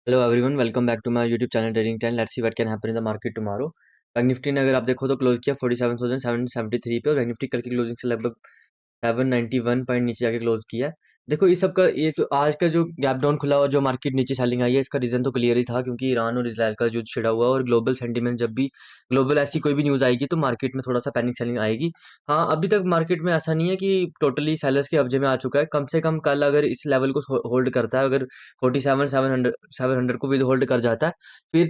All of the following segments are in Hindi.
Hello everyone, welcome back to my YouTube channel trading 10। Let's see what can happen in the market tomorrow. Bank Nifty ने अगर आप देखो तो क्लोज किया 47,773 पे और बैंक निफ्टी कल की क्लोजिंग से लगभग 791 पॉइंट नीचे जाके क्लोज किया है। देखो इस सब का ये तो आज का जो गैप डाउन खुला और जो मार्केट नीचे सेलिंग आई है, इसका रीजन तो क्लियर ही था क्योंकि ईरान और इजराइल का युद्ध छिड़ा हुआ है और ग्लोबल सेंटीमेंट जब भी ग्लोबल ऐसी कोई भी न्यूज आएगी तो मार्केट में थोड़ा सा पैनिक सेलिंग आएगी। हाँ, अभी तक मार्केट में ऐसा नहीं है कि टोटली सेलर्स के कब्जे में आ चुका है। कम से कम कल अगर इस लेवल को होल्ड करता है, अगर 47,700 को भी होल्ड कर जाता है, फिर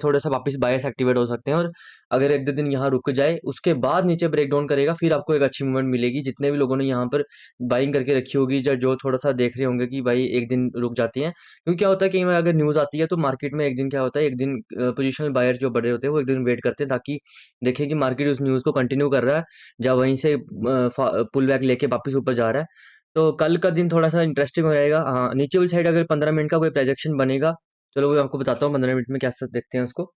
थोड़ा सा वापस बायर्स एक्टिवेट हो सकते हैं। और अगर एक दो दिन यहाँ रुक जाए उसके बाद नीचे ब्रेक डाउन करेगा, फिर आपको एक अच्छी मूवमेंट मिलेगी। जितने भी लोगों ने यहाँ पर बाइंग करके रखी होगी या जो थोड़ा सा देख रहे होंगे कि भाई एक दिन रुक जाती हैं, क्योंकि क्या होता है कई बार अगर न्यूज आती है तो मार्केट में एक दिन क्या होता है, एक दिन पोजिशनल बायर जो बड़े होते हैं वो एक दिन वेट करते हैं ताकि देखें कि मार्केट उस न्यूज को कंटिन्यू कर रहा है या वहीं से पुल बैक लेके वापस ऊपर जा रहा है। तो कल का दिन थोड़ा सा इंटरेस्टिंग हो जाएगा। हाँ, नीचे वाली साइड अगर 15 मिनट का कोई प्रोजेक्शन बनेगा, चलो वो आपको बताता हूँ 15 मिनट में क्या देखते हैं उसको।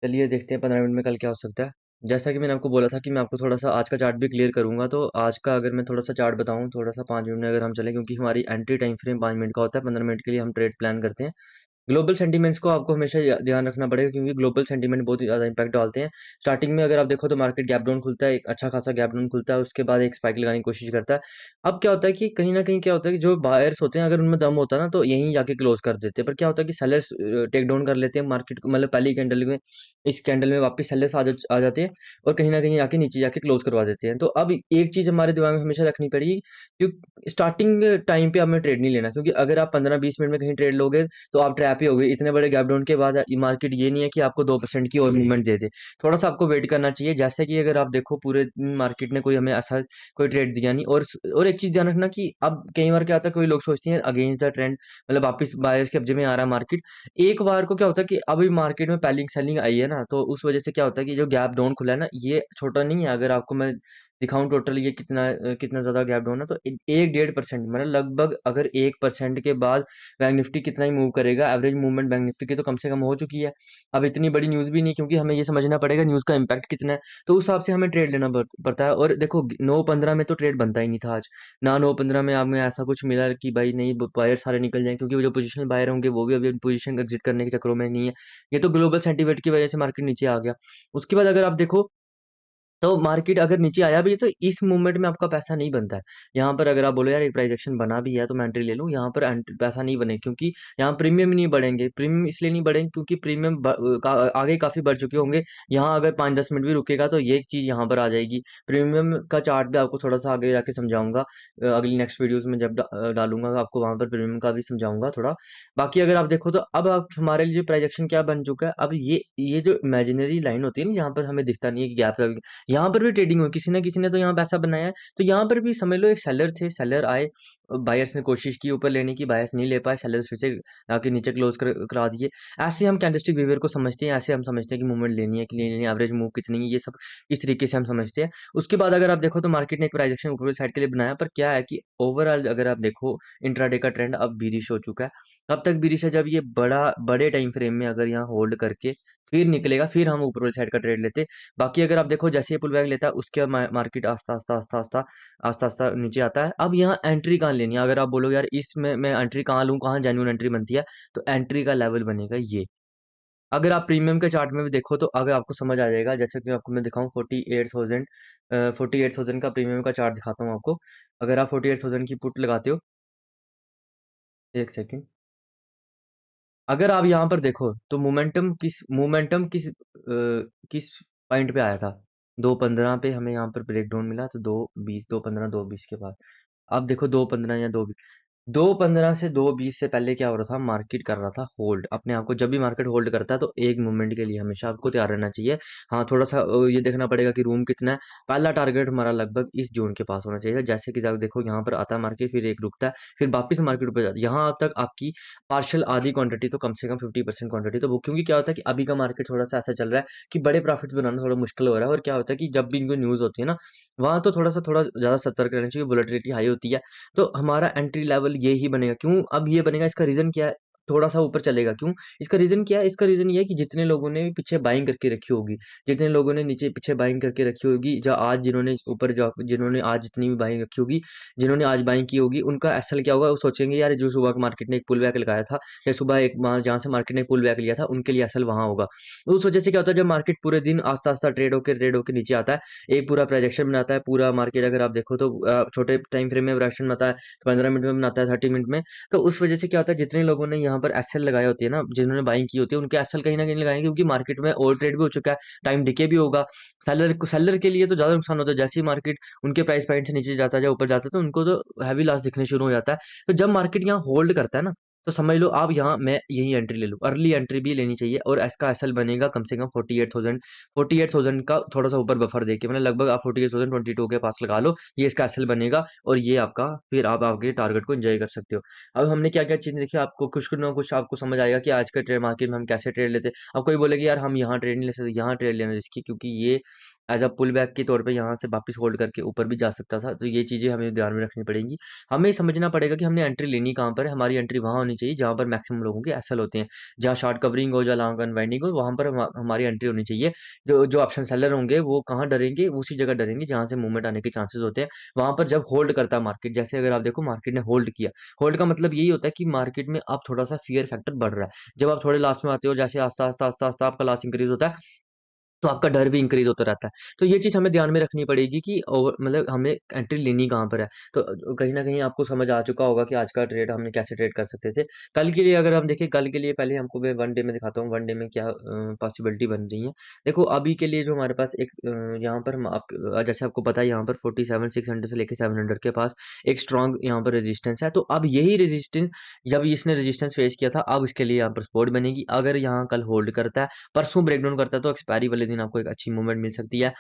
चलिए देखते हैं 15 मिनट में कल क्या हो सकता है। जैसा कि मैंने आपको बोला था कि मैं आपको थोड़ा सा आज का चार्ट भी क्लियर करूंगा, तो आज का अगर मैं थोड़ा सा चार्ट बताऊं, थोड़ा सा 5 मिनट में अगर हम चलें, क्योंकि हमारी एंट्री टाइम फ्रेम 5 मिनट का होता है, 15 मिनट के लिए हम ट्रेड प्लान करते हैं। ग्लोबल सेंटीमेंट्स को आपको हमेशा ध्यान रखना पड़ेगा क्योंकि ग्लोबल सेंटीमेंट बहुत ही ज़्यादा इम्पैक्ट डालते हैं। स्टार्टिंग में अगर आप देखो तो मार्केट गैप डाउन खुलता है, एक अच्छा खासा गैप डाउन खुलता है, उसके बाद एक स्पाइक लगाने की कोशिश करता है। अब क्या होता है कि कहीं ना कहीं क्या होता है कि जो बायर्स होते हैं अगर उनमें दम होता है ना तो यहीं जाके क्लोज कर देते हैं, पर क्या होता है कि सेलर्स टेक डाउन कर लेते हैं मार्केट को, मतलब पहली कैंडल में, इस कैंडल में वापस सेलर्स आ जाते हैं और कहीं ना कहीं आके नीचे जाके क्लोज करवा देते हैं। तो अब एक चीज़ हमारे दिमाग में हमेशा रखनी पड़ेगी क्योंकि स्टार्टिंग टाइम पे हमें ट्रेड नहीं लेना, क्योंकि अगर आप 15-20 मिनट में कहीं ट्रेड लोगे तो आप ट्रैप ही हो गए। इतने बड़े गैप डाउन के बाद मार्केट ये नहीं है कि आपको 2% की और मूवमेंट दे दे, थोड़ा सा आपको वेट करना चाहिए। जैसे कि अगर आप देखो पूरे दिन मार्केट ने कोई हमें ऐसा कोई ट्रेड दिया नहीं। और एक चीज ध्यान रखना कि अब कई बार क्या होता है, कोई लोग सोचते हैं अगेंस्ट द ट्रेंड, मतलब वापस बायर्स के कब्जे में आ रहा है मार्केट। एक बार को क्या होता है कि अभी मार्केट में पहली सेलिंग आई है ना, तो उस वजह से क्या होता है कि जो गैप डाउन खुला है ना, ये छोटा नहीं है। अगर आपको मैं दिखाऊं टोटल ये कितना ज्यादा गैप डाउन है, तो 1-1.5%, मतलब लगभग अगर 1% के बाद बैंक निफ्टी कितना ही मूव करेगा, एवरेज मूवमेंट बैंक निफ्टी की तो कम से कम हो चुकी है। अब इतनी बड़ी न्यूज़ भी नहीं, क्योंकि हमें ये समझना पड़ेगा न्यूज़ का इम्पैक्ट कितना है, तो उस हिसाब से हमें ट्रेड लेना पड़ता है। और देखो 9:15 में तो ट्रेड बनता ही नहीं था आज, ना 9:15 में हमें ऐसा कुछ मिला कि भाई नहीं बायर सारे निकल जाएं, क्योंकि वो जो पोजिशनल बायर होंगे वो भी अभी पोजिशन एग्जिट करने के चक्करों में नहीं है। ये तो ग्लोबल सेंटीमेंट की वजह से मार्केट नीचे आ गया। उसके बाद अगर आप देखो तो मार्केट अगर नीचे आया भी है तो इस मूवमेंट में आपका पैसा नहीं बनता है। यहाँ पर अगर आप बोलो यार एक प्राइस एक्शन बना भी है तो मैं एंट्री ले लूँ, यहाँ पर पैसा नहीं बने, क्योंकि यहाँ प्रीमियम ही नहीं बढ़ेंगे। प्रीमियम इसलिए नहीं बढ़ेंगे क्योंकि प्रीमियम आगे काफी बढ़ चुके होंगे। यहाँ अगर 5-10 मिनट भी रुकेगा तो ये चीज यहाँ पर आ जाएगी। प्रीमियम का चार्ट भी आपको थोड़ा सा आगे जाके समझाऊंगा, अगली नेक्स्ट वीडियोस में जब डालूंगा तो आपको वहां पर प्रीमियम का भी समझाऊंगा थोड़ा। बाकी अगर आप देखो तो अब आप हमारे लिए प्राइस एक्शन क्या बन चुका है, अब ये जो इमेजिनरी लाइन होती है ना, यहाँ पर हमें दिखता नहीं है कि गैप, यहाँ पर भी ट्रेडिंग हुई, किसी ना किसी ने तो यहाँ पैसा बनाया है। तो यहाँ पर भी समझ लो एक सेलर थे, सेलर आए, बायर्स ने कोशिश की ऊपर लेने की, बायर्स नहीं ले पाए, सेलर्स फिर से आके नीचे क्लोज करा दिए। ऐसे हम कैंडलस्टिक बिहेवियर को समझते हैं, ऐसे हम समझते हैं कि मूवमेंट लेनी है कि नहीं लेनी है, एवरेज मूव कितनी है, ये सब इस तरीके से हम समझते हैं। उसके बाद अगर आप देखो तो मार्केट ने एक प्राइजेक्शन ऊपर वाली साइड के लिए बनाया, पर क्या है कि ओवरऑल अगर आप देखो इंट्राडे का ट्रेंड अब बीरिश हो चुका है। कब तक बीरिश है, जब ये बड़े टाइम फ्रेम में अगर यहाँ होल्ड करके फिर निकलेगा, फिर हम ऊपर वाली साइड का ट्रेड लेते। बाकी अगर आप देखो जैसे ये पुल बैक लेता है उसके बाद मार्केट आस्ता आस्ता आस्ता आस्ता आस्ता आस्ता नीचे आता है। अब यहाँ एंट्री कहाँ लेनी है, अगर आप बोलोगे यार इसमें मैं एंट्री कहाँ लूँ, कहाँ जेन्युइन एंट्री बनती है, तो एंट्री का लेवल बनेगा ये। अगर आप प्रीमियम के चार्ट में भी देखो तो अगर आपको समझ आ जाएगा, जैसे कि आपको मैं दिखाऊं 48,000 का प्रीमियम का चार्ट दिखाता हूँ आपको। अगर आप 48,000 की पुट लगाते हो, एक सेकेंड, अगर आप यहाँ पर देखो तो किस पॉइंट पे आया था, 2:15 पे हमें यहाँ पर ब्रेकडाउन मिला, तो 2:20, 2:15, 2:20 के बाद अब देखो 2:15 या 2:15 से 2:20 से पहले क्या हो रहा था, मार्केट कर रहा था होल्ड अपने आप को। जब भी मार्केट होल्ड करता है तो एक मूवमेंट के लिए हमेशा आपको तैयार रहना चाहिए। हाँ, थोड़ा सा ये देखना पड़ेगा कि रूम कितना है। पहला टारगेट हमारा लगभग इस जोन के पास होना चाहिए। जैसे कि आप देखो यहाँ पर आता है मार्केट, फिर एक रुकता है, फिर वापस मार्केट ऊपर जाता है। यहाँ तक आपकी पार्शियल आधी क्वांटिटी तो कम से कम 50% क्वांटिटी तो वो, क्योंकि क्या होता है कि अभी का मार्केट थोड़ा सा ऐसा चल रहा है कि बड़े प्रॉफिट बनाना थोड़ा मुश्किल हो रहा है। और क्या होता है कि जब भी इनको न्यूज़ होती है ना, वहाँ तो थोड़ा ज़्यादा सतर्क रहना चाहिए, वोलेटिलिटी हाई होती है। तो हमारा एंट्री लेवल ये ही बनेगा। क्यों अब ये बनेगा, इसका रीज़न क्या है? थोड़ा-सा ऊपर चलेगा, क्यों? इसका रीज़न क्या है? इसका रीज़न ये है कि जितने लोगों ने पीछे बाइंग करके रखी होगी, जितने लोगों ने नीचे पीछे बाइंग करके रखी होगी, जो आज जिन्होंने ऊपर जो जिन्होंने आज जितनी भी बाइंग रखी होगी, जिन्होंने आज बाइंग की होगी, उनका एसएल क्या होगा? वो सोचेंगे यार जो सुबह मार्केट ने एक पुल बैक लगाया था, या सुबह एक वहाँ जहाँ से मार्केट ने पुल बैक लिया था, उनके लिए एसएल वहाँ होगा। तो उस वजह से क्या होता है, जब मार्केट पूरे दिन आस्ता-आस्ता ट्रेड होके नीचे आता है, एक पूरा प्रोजेक्शन बनाता है, पूरा मार्केट अगर आप देखो तो छोटे टाइम फ्रेम में प्रोजेक्शन बनाता है, 15 मिनट में बनाता है, 30 मिनट में। तो उस वजह से क्या होता है, जितने लोगों ने यहाँ पर एसएल लगाए होती है ना, जिन्होंने बाइंग की होती है, उनके एसएल कहीं न कहीं लगाएँगे, क्योंकि मार्केट में ओवर ट्रेड भी हो चुका है, टाइम डिके भी होगा। सेलर के लिए तो ज़्यादा नुकसान होता है, जैसे ही मार्केट उनके प्राइस पॉइंट से नीचे जाता है या ऊपर जाता है, तो उनको तो हेवी लॉस दिखने शुरू हो जाता है। तो जब मार्केट यहाँ होल्ड करता है ना, तो समझ लो आप यहाँ मैं यही एंट्री ले लूँ। अर्ली एंट्री भी लेनी चाहिए, और इसका एसएल बनेगा कम से कम 48,000 का थोड़ा-सा ऊपर बफर देके, मतलब लगभग आप 48,022 के पास लगा लो, ये इसका एसएल बनेगा, और ये आपका फिर आप आपके टारगेट को एन्जॉय कर सकते हो। अब हमने क्या-क्या चीज़ देखी, आपको कुछ ना कुछ आपको समझ आएगा कि आज के ट्रेड मार्केट में हम कैसे ट्रेड लेते हैं। अब कोई बोलेगा यार हम यहाँ ट्रेड नहीं ले सकते, यहाँ ट्रेड लेना रिस्की, क्योंकि ये एज़ अ पुल बैक के तौर पे यहाँ से वापस होल्ड करके ऊपर भी जा सकता था। तो ये चीज़ें हमें ध्यान में रखनी पड़ेंगी। हमें समझना पड़ेगा कि हमने एंट्री लेनी कहाँ पर है, हमारी एंट्री वहाँ होनी चाहिए जहाँ पर मैक्सिमम लोगों के एसएल होते हैं। जहाँ शॉर्ट कवरिंग हो, जहाँ लॉन्ग अनवाइंडिंग हो, वहाँ पर हमारी एंट्री होनी चाहिए। जो जो ऑप्शन सेलर होंगे वो कहाँ डरेंगे, उसी जगह डरेंगे जहाँ से मूवमेंट आने के चांसेस होते हैं। वहाँ पर जब होल्ड करता है मार्केट, जैसे अगर आप देखो मार्केट ने होल्ड किया, होल्ड का मतलब यही होता है कि मार्केट में अब थोड़ा-सा फ़ियर फैक्टर बढ़ रहा है। जब आप थोड़े लॉस में आते हो, जैसे आस्ता-आस्ता आपका लॉस इंक्रीज़ होता है, तो आपका डर भी इंक्रीज़ होता रहता है। तो ये चीज़ हमें ध्यान में रखनी पड़ेगी कि मतलब हमें एंट्री लेनी कहाँ पर है। तो कहीं न कहीं आपको समझ आ चुका होगा कि आज का ट्रेड हमने कैसे ट्रेड कर सकते थे। कल के लिए अगर हम देखें, कल के लिए पहले हमको मैं 1 डे में दिखाता हूँ, 1 डे में क्या पॉसिबिलिटी बन रही है। देखो अभी के लिए जो हमारे पास एक यहाँ पर हम जैसे आपको पता है यहाँ पर 47,600 से लेके 700 के पास एक स्ट्रॉन्ग यहाँ पर रेजिस्टेंस है। तो अब यही रेजिस्टेंस, जब इसने रेजिस्टेंस फेस किया था, अब इसके लिए यहाँ पर सपोर्ट बनेगी। अगर यहाँ कल होल्ड करता है, परसों ब्रेकडाउन करता है, तो एक्सपायरी वाले दिन आपको एक अच्छी मूवमेंट मिल सकती है।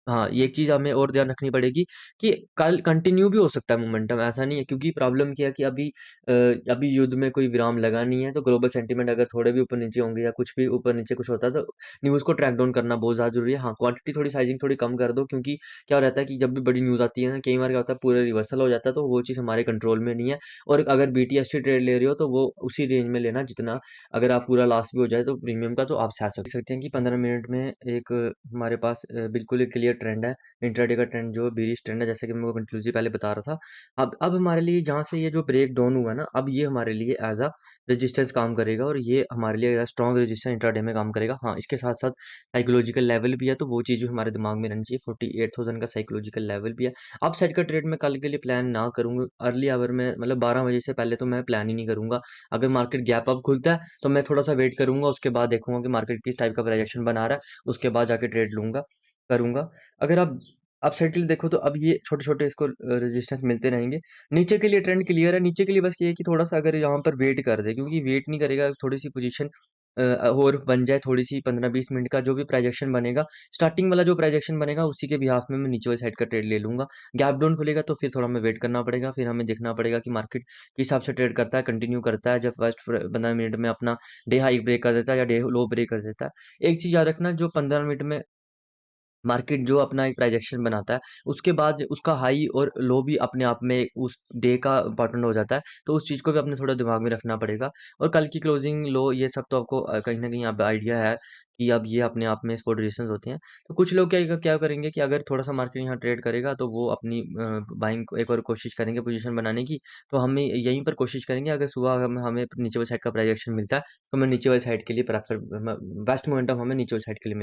हाँ, ये एक चीज़ हमें और ध्यान रखनी पड़ेगी कि कल कंटिन्यू भी हो सकता है मोमेंटम, ऐसा नहीं है, क्योंकि प्रॉब्लम क्या है कि अभी युद्ध में कोई विराम लगा नहीं है, तो ग्लोबल सेंटीमेंट अगर थोड़े भी ऊपर-नीचे होंगे या कुछ भी ऊपर-नीचे कुछ होता है, तो न्यूज़ को ट्रैक डाउन करना बहुत ज़्यादा ज़रूरी है। हाँ, क्वांटिटी थोड़ी साइज़िंग थोड़ी कम कर दो, क्योंकि क्या रहता है कि जब भी बड़ी न्यूज़ आती है ना, कई बार क्या होता है पूरा रिवर्सल हो जाता है, तो वो चीज़ हमारे कंट्रोल में नहीं है। और अगर बीटीएसटी ट्रेड ले रहे हो, तो वो उसी रेंज में लेना जितना, अगर आप पूरा लॉस भी हो जाए तो प्रीमियम का, तो आप सह सकते हैं कि 15 मिनट में एक हमारे पास बिल्कुल एक क्लियर ट्रेंड है। इंट्राडे का ट्रेंड जो बेरिश ट्रेंड है, जैसे कि मैं वो कंक्लूसिव पहले बता रहा था। अब हमारे लिए जहाँ से ये जो ब्रेक डाउन हुआ ना, अब ये हमारे लिए एज़ अ रेजिस्टेंस काम करेगा, और ये हमारे लिए as a strong resistance intraday में काम करेगा। हाँ, इसके साथ-साथ साइकोलॉजिकल लेवल भी है, तो वो चीज़ भी हमारे दिमाग में रहनी चाहिए। 48,000 का साइकोलॉजिकल लेवल भी है। अपसाइड का ट्रेड मैं कल के लिए प्लान ना करूँगा। अर्ली आवर में मतलब 12 बजे से पहले तो मैं प्लान ही नहीं करूँगा। अगर मार्केट गैप अप खुलता है, तो मैं थोड़ा-सा वेट करूँगा, उसके बाद देखूँगा कि मार्केट किस टाइप का प्राइजेशन बना रहा है, उसके बाद जाके ट्रेड लूँगा करूँगा। अगर आप अपसाइड के लिए देखो, तो अब ये छोटे-छोटे इसको रेजिस्टेंस मिलते रहेंगे। नीचे के लिए ट्रेंड क्लियर है, नीचे के लिए बस ये है कि थोड़ा-सा अगर यहाँ पर वेट कर दे, क्योंकि वेट नहीं करेगा, थोड़ी-सी पोजीशन और बन जाए, थोड़ी-सी 15-20 मिनट का जो भी प्राइजेक्शन बनेगा, स्टार्टिंग वाला जो प्राइजेक्शन बनेगा, उसी के बिहाफ में मैं नीचे वाली साइड का ट्रेड ले लूँगा। गैप डाउन खुलेगा तो फिर थोड़ा हमें वेट करना पड़ेगा, फिर हमें देखना पड़ेगा कि मार्केट किस हिसाब से ट्रेड करता है, कंटिन्यू करता है, जब फर्स्ट 15 मिनट में अपना डे हाई ब्रेक कर देता है या डे लो ब्रेक कर देता है। एक चीज़ याद रखना, जो 15 मिनट में मार्केट जो अपना एक प्राइजेक्शन बनाता है, उसके बाद उसका हाई और लो भी अपने आप में उस डे का इम्पोर्टेंट हो जाता है, तो उस चीज़ को भी अपने थोड़ा दिमाग में रखना पड़ेगा। और कल की क्लोजिंग लो ये सब तो आपको कहीं न कहीं अब आइडिया है कि अब ये अपने आप में सपोर्ट रेजिस्टेंस होते हैं। तो कुछ लोग क्या क्या करेंगे कि अगर थोड़ा-सा मार्केट यहाँ ट्रेड करेगा, तो वो अपनी बाइंग को एक और कोशिश करेंगे पोज़ीशन बनाने की, तो हमें यहीं पर कोशिश करेंगे, अगर सुबह हमें हमें नीचे वाली साइड का प्राइजेक्शन मिलता है, तो हमें नीचे वाली साइड के लिए प्रेफ़र बेस्ट मोमेंटम हमें नीचे वाली साइड के लिए